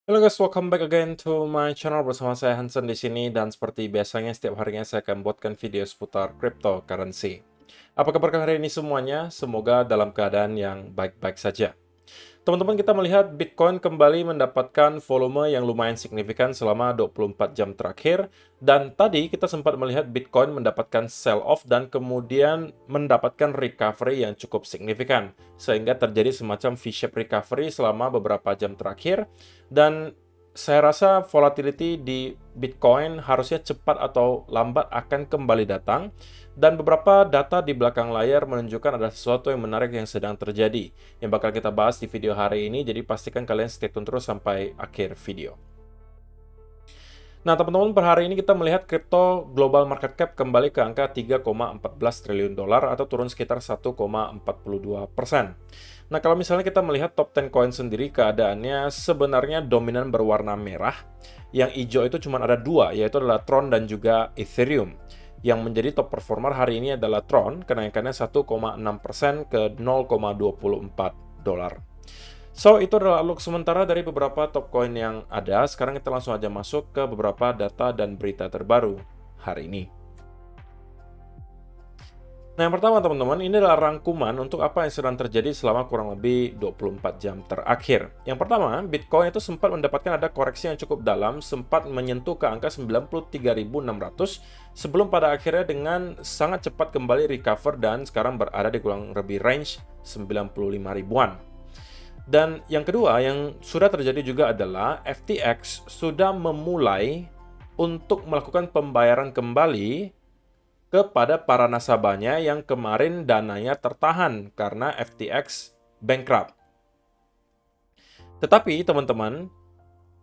Halo guys, welcome back again to my channel bersama saya Hansen di sini dan seperti biasanya setiap harinya saya akan buatkan video seputar cryptocurrency. Apa kabar kalian hari ini semuanya? Semoga dalam keadaan yang baik-baik saja. Teman-teman, kita melihat Bitcoin kembali mendapatkan volume yang lumayan signifikan selama 24 jam terakhir. Dan tadi kita sempat melihat Bitcoin mendapatkan sell-off dan kemudian mendapatkan recovery yang cukup signifikan. Sehingga terjadi semacam V-shape recovery selama beberapa jam terakhir. Dan saya rasa volatility di Bitcoin harusnya cepat atau lambat akan kembali datang. Dan beberapa data di belakang layar menunjukkan ada sesuatu yang menarik yang sedang terjadi, yang bakal kita bahas di video hari ini, jadi pastikan kalian stay tune terus sampai akhir video. Nah, teman-teman, per hari ini kita melihat kripto global market cap kembali ke angka 3,14 triliun dolar atau turun sekitar 1,42%. Nah, kalau misalnya kita melihat top 10 coin sendiri, keadaannya sebenarnya dominan berwarna merah. Yang hijau itu cuma ada dua, yaitu adalah Tron dan juga Ethereum. Yang menjadi top performer hari ini adalah Tron, kenaikannya 1,6% ke 0,24 dolar. So, itu adalah outlook sementara dari beberapa top coin yang ada. Sekarang kita langsung aja masuk ke beberapa data dan berita terbaru hari ini. Nah, yang pertama teman-teman, ini adalah rangkuman untuk apa yang sedang terjadi selama kurang lebih 24 jam terakhir. Yang pertama, Bitcoin itu sempat mendapatkan ada koreksi yang cukup dalam, sempat menyentuh ke angka 93.600 sebelum pada akhirnya dengan sangat cepat kembali recover dan sekarang berada di kurang lebih range 95 ribuan. Dan yang kedua yang sudah terjadi juga adalah FTX sudah memulai untuk melakukan pembayaran kembali kepada para nasabahnya yang kemarin dananya tertahan karena FTX bankrupt. Tetapi teman-teman,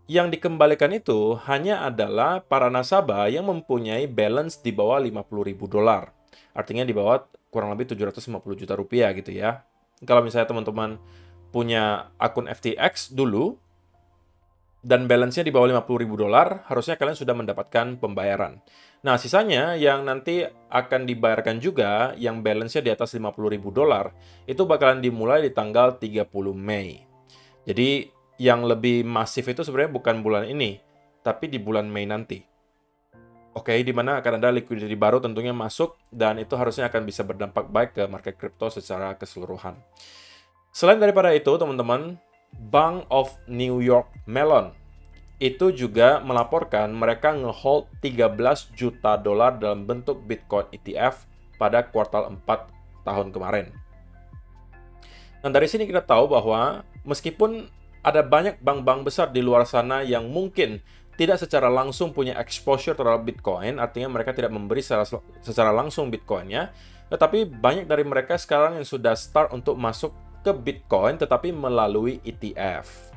yang dikembalikan itu hanya adalah para nasabah yang mempunyai balance di bawah 50.000 dolar. Artinya di bawah kurang lebih 750 juta rupiah gitu ya. Kalau misalnya teman-teman punya akun FTX dulu, dan balance-nya di bawah 50.000 dolar, harusnya kalian sudah mendapatkan pembayaran. Nah, sisanya yang nanti akan dibayarkan juga, yang balance-nya di atas 50.000 dolar, itu bakalan dimulai di tanggal 30 Mei. Jadi, yang lebih masif itu sebenarnya bukan bulan ini, tapi di bulan Mei nanti. Oke, di mana akan ada liquidity baru tentunya masuk, dan itu harusnya akan bisa berdampak baik ke market crypto secara keseluruhan. Selain daripada itu, teman-teman, Bank of New York Mellon itu juga melaporkan mereka ngehold 13 juta dolar dalam bentuk Bitcoin ETF pada kuartal 4 tahun kemarin. Nah, dari sini kita tahu bahwa meskipun ada banyak bank-bank besar di luar sana yang mungkin tidak secara langsung punya exposure terhadap Bitcoin, artinya mereka tidak memberi secara langsung Bitcoinnya, tetapi banyak dari mereka sekarang yang sudah start untuk masuk ke Bitcoin tetapi melalui ETF.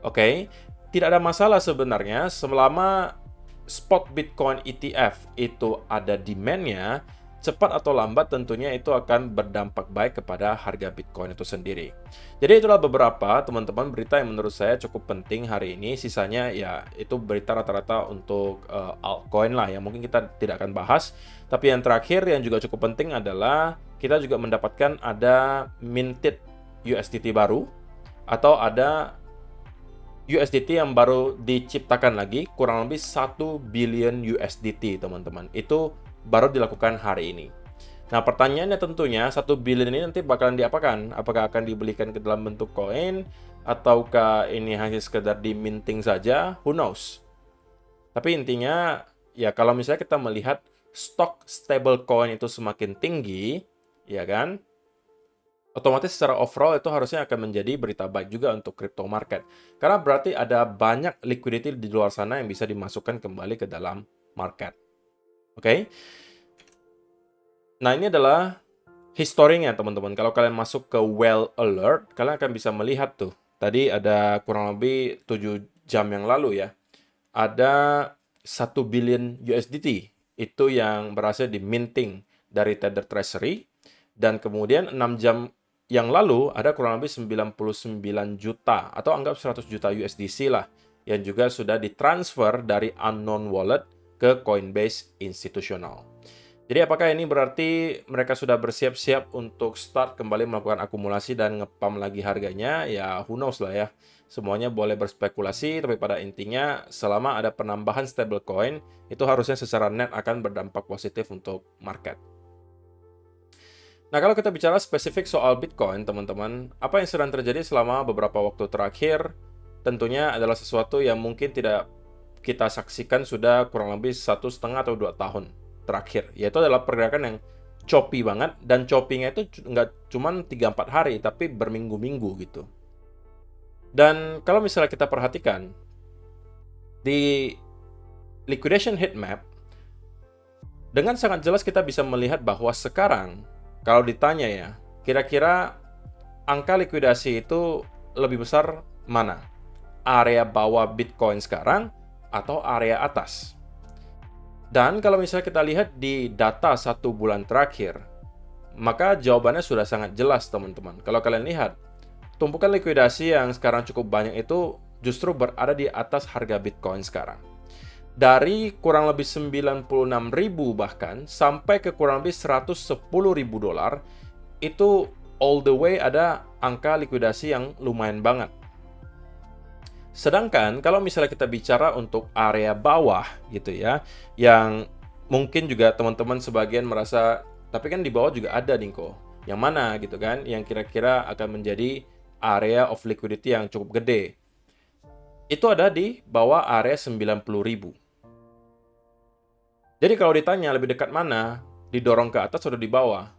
Oke, tidak ada masalah sebenarnya selama spot Bitcoin ETF itu ada demand-nya, cepat atau lambat tentunya itu akan berdampak baik kepada harga Bitcoin itu sendiri. Jadi itulah beberapa teman-teman berita yang menurut saya cukup penting hari ini. Sisanya ya itu berita rata-rata untuk altcoin lah yang mungkin kita tidak akan bahas. Tapi yang terakhir yang juga cukup penting adalah kita juga mendapatkan ada minted USDT baru atau ada USDT yang baru diciptakan lagi, kurang lebih 1 billion USDT, teman-teman. Itu baru dilakukan hari ini. Nah, pertanyaannya tentunya 1 billion ini nanti bakalan diapakan? Apakah akan dibelikan ke dalam bentuk koin? Ataukah ini hanya sekedar di minting saja? Who knows? Tapi intinya, ya kalau misalnya kita melihat stok stablecoin itu semakin tinggi, ya kan? Otomatis secara overall itu harusnya akan menjadi berita baik juga untuk crypto market. Karena berarti ada banyak liquidity di luar sana yang bisa dimasukkan kembali ke dalam market. Oke? Nah, ini adalah historinya, teman-teman. Kalau kalian masuk ke Whale Alert, kalian akan bisa melihat tuh. Tadi ada kurang lebih 7 jam yang lalu ya. Ada 1 billion USDT. Itu yang berhasil diminting dari Tether Treasury. Dan kemudian 6 jam yang lalu ada kurang lebih 99 juta atau anggap 100 juta USDC lah yang juga sudah ditransfer dari unknown wallet ke Coinbase institusional. Jadi apakah ini berarti mereka sudah bersiap-siap untuk start kembali melakukan akumulasi dan ngepam lagi harganya? Ya who knows lah ya. semuanya boleh berspekulasi, tapi pada intinya selama ada penambahan stablecoin, itu harusnya secara net akan berdampak positif untuk market. Nah, kalau kita bicara spesifik soal Bitcoin, teman-teman, apa yang sedang terjadi selama beberapa waktu terakhir, tentunya adalah sesuatu yang mungkin tidak kita saksikan sudah kurang lebih 1,5 atau 2 tahun terakhir, yaitu adalah pergerakan yang choppy banget, dan choppy-nya itu nggak cuma 3-4 hari, tapi berminggu-minggu gitu. Dan kalau misalnya kita perhatikan, di liquidation heat map, dengan sangat jelas kita bisa melihat bahwa sekarang, kalau ditanya ya, kira-kira angka likuidasi itu lebih besar mana? Area bawah Bitcoin sekarang atau area atas? Dan kalau misalnya kita lihat di data 1 bulan terakhir, maka jawabannya sudah sangat jelas, teman-teman. Kalau kalian lihat, tumpukan likuidasi yang sekarang cukup banyak itu justru berada di atas harga Bitcoin sekarang. Dari kurang lebih 96.000 bahkan sampai ke kurang lebih 110.000 dolar, itu all the way ada angka likuidasi yang lumayan banget. Sedangkan kalau misalnya kita bicara untuk area bawah gitu ya, yang mungkin juga teman-teman sebagian merasa, tapi kan di bawah juga ada Dinko. Yang mana gitu kan, yang kira-kira akan menjadi area of liquidity yang cukup gede. Itu ada di bawah area 90.000. Jadi kalau ditanya lebih dekat mana, didorong ke atas atau di bawah?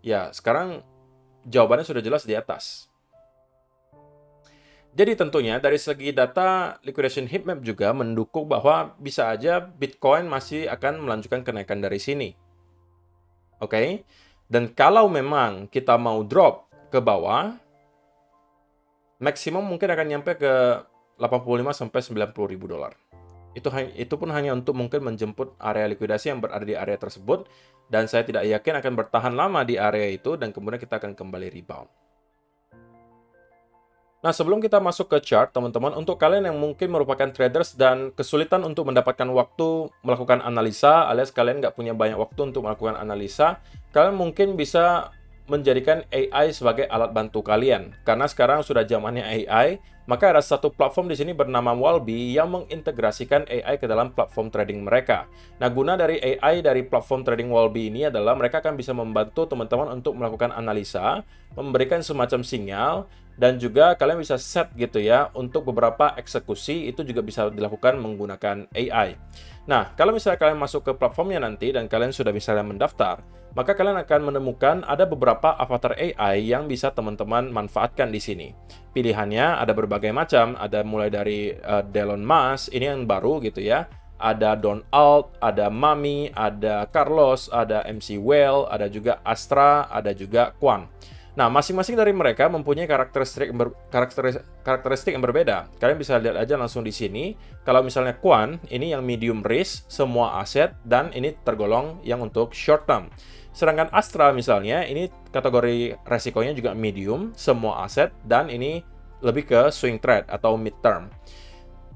Ya, sekarang jawabannya sudah jelas di atas. Jadi tentunya dari segi data liquidation heat map juga mendukung bahwa bisa aja Bitcoin masih akan melanjutkan kenaikan dari sini. Oke? Dan kalau memang kita mau drop ke bawah, maksimum mungkin akan nyampe ke 85 sampai 90.000 dolar. Itu pun hanya untuk mungkin menjemput area likuidasi yang berada di area tersebut, dan saya tidak yakin akan bertahan lama di area itu, dan kemudian kita akan kembali rebound. Nah, sebelum kita masuk ke chart, teman-teman, untuk kalian yang mungkin merupakan traders dan kesulitan untuk mendapatkan waktu melakukan analisa, alias kalian nggak punya banyak waktu untuk melakukan analisa, kalian mungkin bisa menjadikan AI sebagai alat bantu kalian. Karena sekarang sudah zamannya AI, maka ada satu platform di sini bernama Huobi yang mengintegrasikan AI ke dalam platform trading mereka. Nah, guna dari AI dari platform trading Huobi ini adalah mereka akan bisa membantu teman-teman untuk melakukan analisa, memberikan semacam sinyal, dan juga kalian bisa set gitu ya, untuk beberapa eksekusi itu juga bisa dilakukan menggunakan AI. Nah, kalau misalnya kalian masuk ke platformnya nanti dan kalian sudah misalnya mendaftar, maka kalian akan menemukan ada beberapa avatar AI yang bisa teman-teman manfaatkan di sini. Pilihannya ada berbagai macam, ada mulai dari Elon Musk, ini yang baru gitu ya. Ada Don Alt, ada Mami, ada Carlos, ada MC Well, ada juga Astra, ada juga Quan. Nah, masing-masing dari mereka mempunyai karakteristik yang berbeda. Kalian bisa lihat aja langsung di sini. Kalau misalnya Quan, ini yang medium risk, semua aset, dan ini tergolong yang untuk short term. Sedangkan Astra misalnya, ini kategori resikonya juga medium, semua aset, dan ini lebih ke swing trade atau mid term.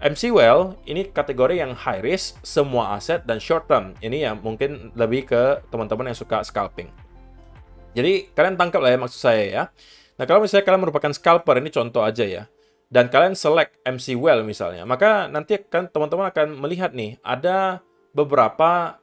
MC Well, ini kategori yang high risk, semua aset, dan short term. Ini yang mungkin lebih ke teman-teman yang suka scalping. Jadi, kalian tangkap lah ya maksud saya ya. Nah, kalau misalnya kalian merupakan scalper, ini contoh aja ya. Dan kalian select MC Well misalnya. Maka nanti kan teman-teman akan melihat nih, ada beberapa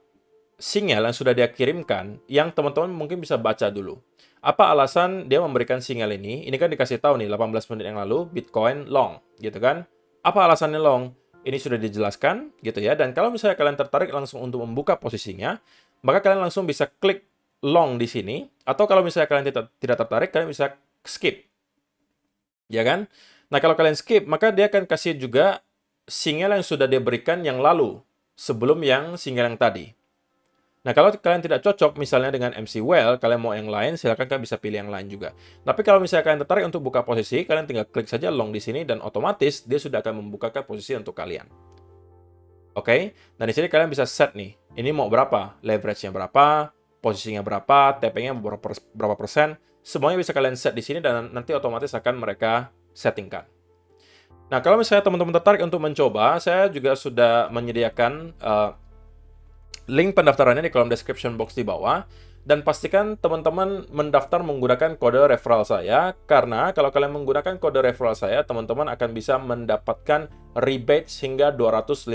sinyal yang sudah dia kirimkan, yang teman-teman mungkin bisa baca dulu. Apa alasan dia memberikan sinyal ini? Ini kan dikasih tahu nih, 18 menit yang lalu, Bitcoin long, gitu kan. Apa alasannya long? Ini sudah dijelaskan, gitu ya. Dan kalau misalnya kalian tertarik langsung untuk membuka posisinya, maka kalian langsung bisa klik long di sini, atau kalau misalnya kalian tidak tertarik, kalian bisa skip. Ya kan? Nah, kalau kalian skip, maka dia akan kasih juga sinyal yang sudah dia berikan yang lalu, sebelum yang sinyal yang tadi. Nah, kalau kalian tidak cocok misalnya dengan MC Well, kalian mau yang lain, silakan kalian bisa pilih yang lain juga. Tapi kalau misalnya kalian tertarik untuk buka posisi, kalian tinggal klik saja long di sini, dan otomatis dia sudah akan membukakan posisi untuk kalian. Oke? Nah, di sini kalian bisa set nih, ini mau berapa, leverage-nya berapa, posisinya berapa, TP-nya berapa persen, semuanya bisa kalian set di sini dan nanti otomatis akan mereka settingkan. Nah, kalau misalnya teman-teman tertarik untuk mencoba, saya juga sudah menyediakan link pendaftarannya di kolom description box di bawah. Dan pastikan teman-teman mendaftar menggunakan kode referral saya, karena kalau kalian menggunakan kode referral saya, teman-teman akan bisa mendapatkan rebate hingga 250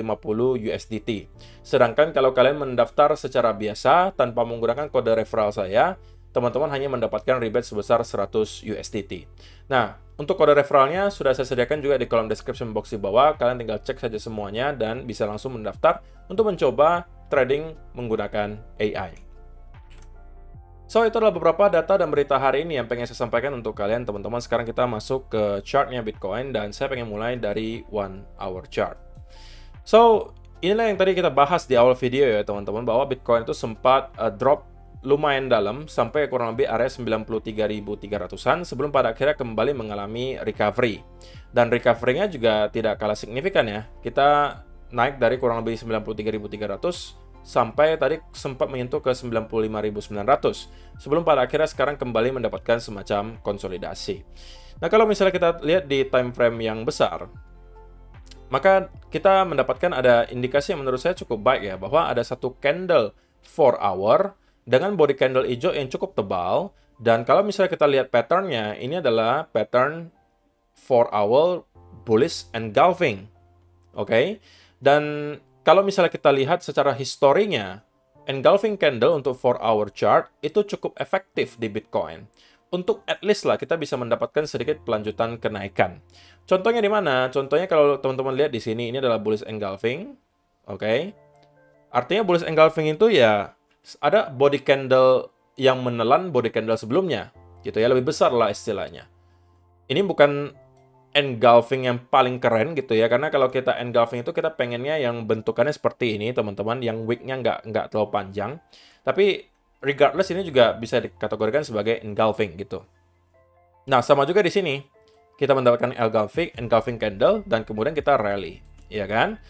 USDT. Sedangkan kalau kalian mendaftar secara biasa tanpa menggunakan kode referral saya, teman-teman hanya mendapatkan rebate sebesar 100 USDT. Nah, untuk kode referralnya sudah saya sediakan juga di kolom description box di bawah. Kalian tinggal cek saja semuanya dan bisa langsung mendaftar untuk mencoba trading menggunakan AI. So, itu adalah beberapa data dan berita hari ini yang pengen saya sampaikan untuk kalian, teman-teman. Sekarang kita masuk ke chartnya Bitcoin, dan saya pengen mulai dari 1 hour chart. So, inilah yang tadi kita bahas di awal video ya, teman-teman, bahwa Bitcoin itu sempat drop lumayan dalam, sampai kurang lebih area 93.300-an, sebelum pada akhirnya kembali mengalami recovery. Dan recovery-nya juga tidak kalah signifikan ya. Kita naik dari kurang lebih 93.300, sampai tadi sempat menyentuh ke 95.900 sebelum pada akhirnya sekarang kembali mendapatkan semacam konsolidasi. Nah, kalau misalnya kita lihat di time frame yang besar, maka kita mendapatkan ada indikasi yang menurut saya cukup baik ya, bahwa ada satu candle 4 hour dengan body candle hijau yang cukup tebal. Dan kalau misalnya kita lihat patternnya, ini adalah pattern 4 hour bullish engulfing. Oke. Dan kalau misalnya kita lihat secara historinya, engulfing candle untuk 4 hour chart itu cukup efektif di Bitcoin. Untuk at least lah kita bisa mendapatkan sedikit pelanjutan kenaikan. Contohnya di mana? Contohnya kalau teman-teman lihat di sini, ini adalah bullish engulfing. Oke. Artinya bullish engulfing itu ya ada body candle yang menelan body candle sebelumnya. Gitu ya, lebih besar lah istilahnya. Ini bukan engulfing yang paling keren gitu ya, karena kalau kita engulfing itu kita pengennya yang bentukannya seperti ini, teman-teman, yang wicknya nggak terlalu panjang. Tapi regardless ini juga bisa dikategorikan sebagai engulfing gitu. Nah, sama juga di sini kita mendapatkan engulfing candle dan kemudian kita rally, ya kan?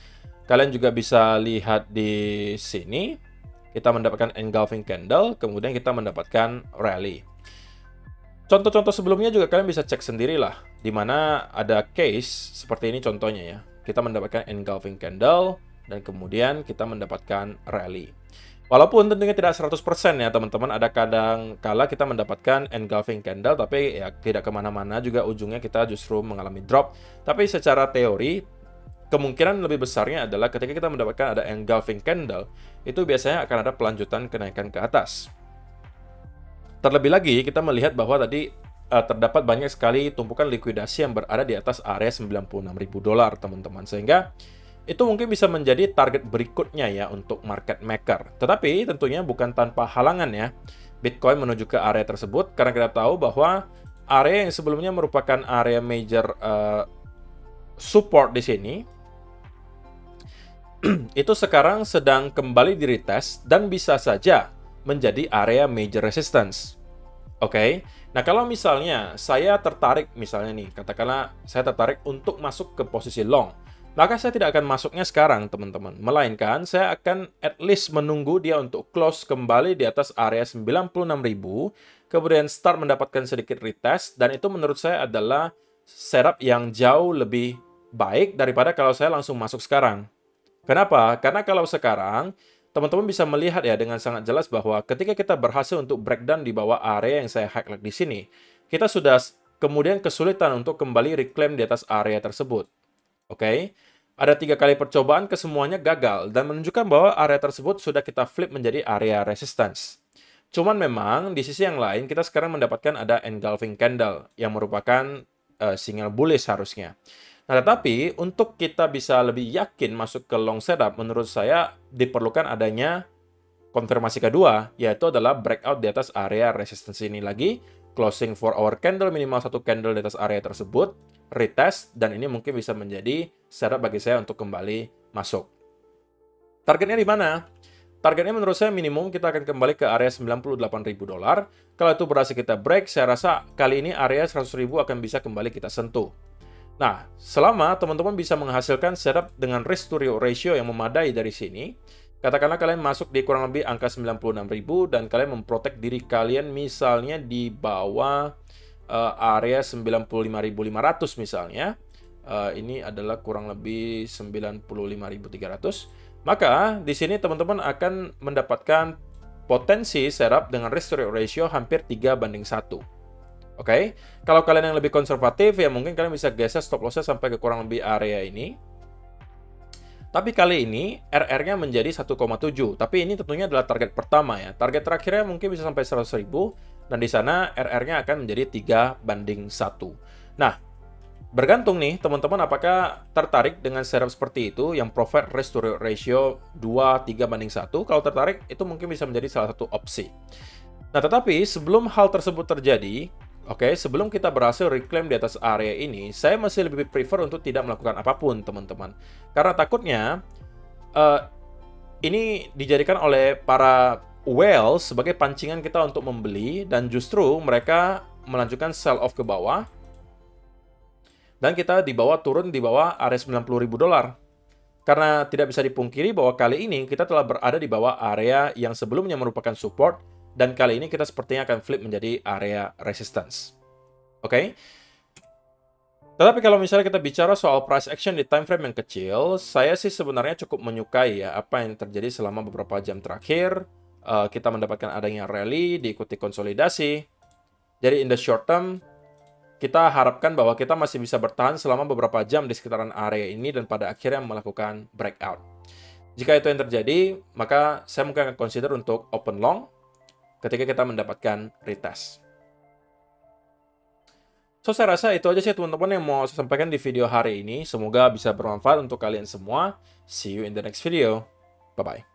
Kalian juga bisa lihat di sini kita mendapatkan engulfing candle, kemudian kita mendapatkan rally. Contoh-contoh sebelumnya juga kalian bisa cek sendirilah, di mana ada case seperti ini contohnya ya. Kita mendapatkan engulfing candle, dan kemudian kita mendapatkan rally. Walaupun tentunya tidak 100% ya teman-teman, ada kadang kala kita mendapatkan engulfing candle, tapi ya tidak kemana-mana juga, ujungnya kita justru mengalami drop. Tapi secara teori, kemungkinan lebih besarnya adalah ketika kita mendapatkan ada engulfing candle, itu biasanya akan ada pelanjutan kenaikan ke atas. Terlebih lagi, kita melihat bahwa tadi terdapat banyak sekali tumpukan likuidasi yang berada di atas area 96.000 dolar, teman-teman. Sehingga itu mungkin bisa menjadi target berikutnya ya untuk market maker. Tetapi tentunya bukan tanpa halangan ya, Bitcoin menuju ke area tersebut, karena kita tahu bahwa area yang sebelumnya merupakan area major support di sini, itu sekarang sedang kembali di retest dan bisa saja menjadi area major resistance. Oke. Nah, kalau misalnya saya tertarik, misalnya nih, katakanlah saya tertarik untuk masuk ke posisi long, maka saya tidak akan masuknya sekarang, teman-teman. Melainkan saya akan at least menunggu dia untuk close kembali di atas area 96.000, kemudian start mendapatkan sedikit retest, dan itu menurut saya adalah setup yang jauh lebih baik daripada kalau saya langsung masuk sekarang. Kenapa? Karena kalau sekarang, teman-teman bisa melihat ya dengan sangat jelas bahwa ketika kita berhasil untuk breakdown di bawah area yang saya highlight di sini, kita sudah kemudian kesulitan untuk kembali reclaim di atas area tersebut. Oke? Ada 3 kali percobaan, kesemuanya gagal dan menunjukkan bahwa area tersebut sudah kita flip menjadi area resistance. Cuman memang di sisi yang lain kita sekarang mendapatkan ada engulfing candle yang merupakan sinyal bullish harusnya. Nah, tetapi untuk kita bisa lebih yakin masuk ke long setup, menurut saya diperlukan adanya konfirmasi kedua, yaitu adalah breakout di atas area resistance ini lagi, closing 4 hour candle, minimal 1 candle di atas area tersebut, retest, dan ini mungkin bisa menjadi setup bagi saya untuk kembali masuk. Targetnya di mana? Targetnya menurut saya minimum kita akan kembali ke area 98.000 dolar. Kalau itu berhasil kita break, saya rasa kali ini area 100.000 akan bisa kembali kita sentuh. Nah, selama teman-teman bisa menghasilkan setup dengan risk to reward ratio yang memadai dari sini, katakanlah kalian masuk di kurang lebih angka 96.000 dan kalian memprotek diri kalian misalnya di bawah area 95.500 misalnya, ini adalah kurang lebih 95.300, maka di sini teman-teman akan mendapatkan potensi setup dengan risk to reward ratio hampir 3:1. Oke, kalau kalian yang lebih konservatif, ya mungkin kalian bisa geser stop loss-nya sampai ke kurang lebih area ini. Tapi kali ini RR-nya menjadi 1,7. Tapi ini tentunya adalah target pertama ya. Target terakhirnya mungkin bisa sampai 100.000 dan di sana RR-nya akan menjadi 3:1. Nah, bergantung nih teman-teman apakah tertarik dengan setup seperti itu yang profit risk to reward ratio 2:3:1. Kalau tertarik itu mungkin bisa menjadi salah satu opsi. Nah, tetapi sebelum hal tersebut terjadi, oke, sebelum kita berhasil reclaim di atas area ini, saya masih lebih prefer untuk tidak melakukan apapun, teman-teman. Karena takutnya ini dijadikan oleh para whale sebagai pancingan kita untuk membeli, dan justru mereka melanjutkan sell off ke bawah, dan kita turun di bawah area $90.000. Karena tidak bisa dipungkiri bahwa kali ini kita telah berada di bawah area yang sebelumnya merupakan support, dan kali ini kita sepertinya akan flip menjadi area resistance. Oke? Tetapi kalau misalnya kita bicara soal price action di time frame yang kecil, saya sih sebenarnya cukup menyukai ya apa yang terjadi selama beberapa jam terakhir. Kita mendapatkan adanya rally, diikuti konsolidasi. Jadi in the short term, kita harapkan bahwa kita masih bisa bertahan selama beberapa jam di sekitaran area ini dan pada akhirnya melakukan breakout. Jika itu yang terjadi, maka saya mungkin akan consider untuk open long ketika kita mendapatkan retest. So, saya rasa itu aja sih teman-teman yang mau saya sampaikan di video hari ini. Semoga bisa bermanfaat untuk kalian semua. See you in the next video. Bye-bye.